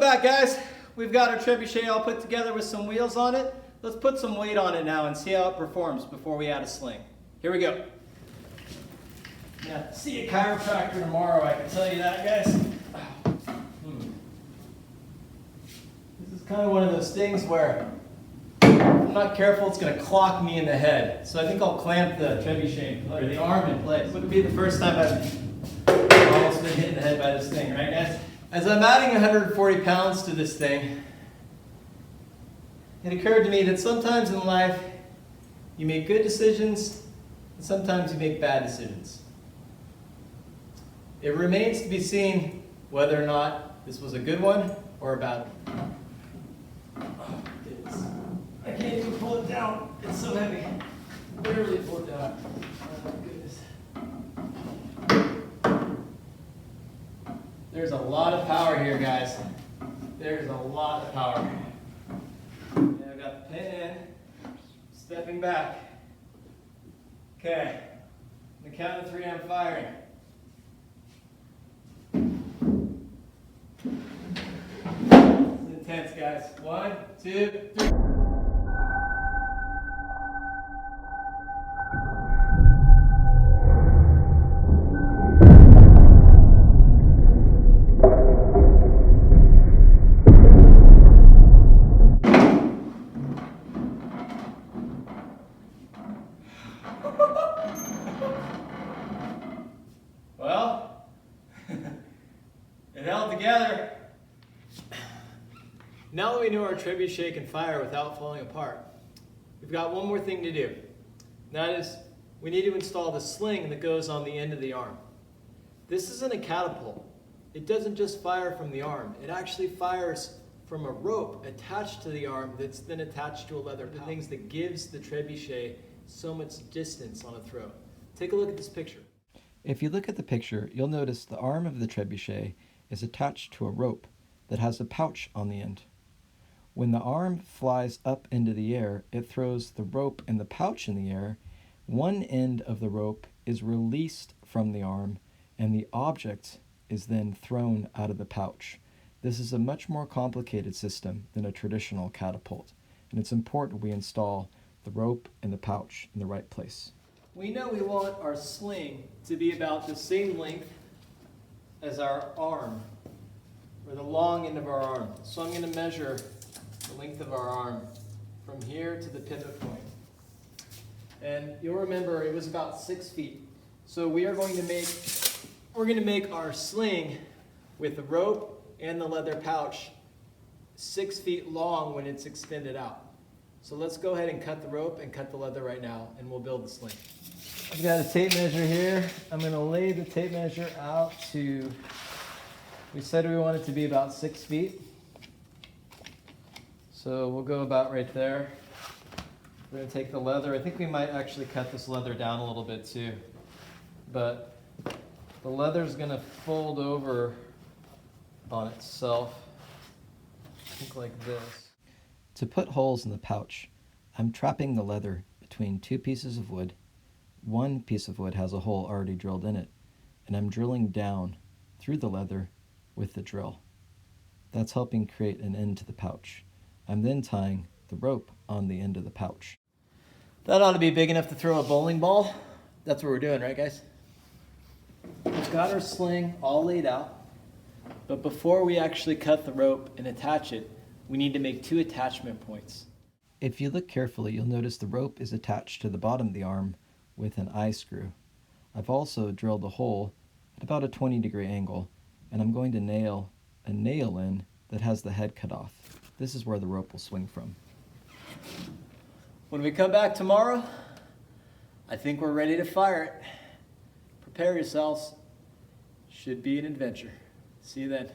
back, guys. We've got our trebuchet all put together with some wheels on it. Let's put some weight on it now and see how it performs before we add a sling. Here we go. Yeah, see a chiropractor tomorrow, I can tell you that, guys. This is kind of one of those things where if I'm not careful, it's going to clock me in the head. So I think I'll clamp the trebuchet, or the arm in place. Wouldn't be the first time I've almost been hit in the head by this thing, right, guys? As I'm adding 140 pounds to this thing, it occurred to me that sometimes in life you make good decisions and sometimes you make bad decisions. It remains to be seen whether or not this was a good one or a bad one. Oh, goodness. I can't even pull it down. It's so heavy. Barely pull it down. Oh, my goodness. There's a lot of power here, guys. There's a lot of power. And I've got the pin in, stepping back. Okay, on the count of 3, I'm firing. It's intense, guys. 1, 2, 3. Well, it held together. Now that we know our trebuchet can fire without falling apart, we've got one more thing to do. That is, we need to install the sling that goes on the end of the arm. This isn't a catapult. It doesn't just fire from the arm. It actually fires from a rope attached to the arm that's then attached to a leather pouch. The things that gives the trebuchet so much distance on a throw. Take a look at this picture. If you look at the picture, you'll notice the arm of the trebuchet is attached to a rope that has a pouch on the end. When the arm flies up into the air, it throws the rope and the pouch in the air. One end of the rope is released from the arm, and the object is then thrown out of the pouch. This is a much more complicated system than a traditional catapult, and it's important we install the rope and the pouch in the right place. We know we want our sling to be about the same length as our arm, or the long end of our arm. So I'm going to measure the length of our arm from here to the pivot point. And you'll remember it was about 6 feet. So we're going to make our sling with the rope and the leather pouch 6 feet long when it's extended out. So let's go ahead and cut the rope and cut the leather right now, and we'll build the sling. I've got a tape measure here. I'm going to lay the tape measure out to, we said we want it to be about 6 feet. So we'll go about right there. We're going to take the leather. I think we might actually cut this leather down a little bit too. But the leather's going to fold over on itself, I think like this. To put holes in the pouch, I'm trapping the leather between 2 pieces of wood. One piece of wood has a hole already drilled in it, and I'm drilling down through the leather with the drill. That's helping create an end to the pouch. I'm then tying the rope on the end of the pouch. That ought to be big enough to throw a bowling ball. That's what we're doing, right, guys? We've got our sling all laid out, but before we actually cut the rope and attach it, we need to make 2 attachment points. If you look carefully, you'll notice the rope is attached to the bottom of the arm with an eye screw. I've also drilled a hole at about a 20-degree angle, and I'm going to nail a nail in that has the head cut off. This is where the rope will swing from. When we come back tomorrow, I think we're ready to fire it. Prepare yourselves. Should be an adventure. See you then.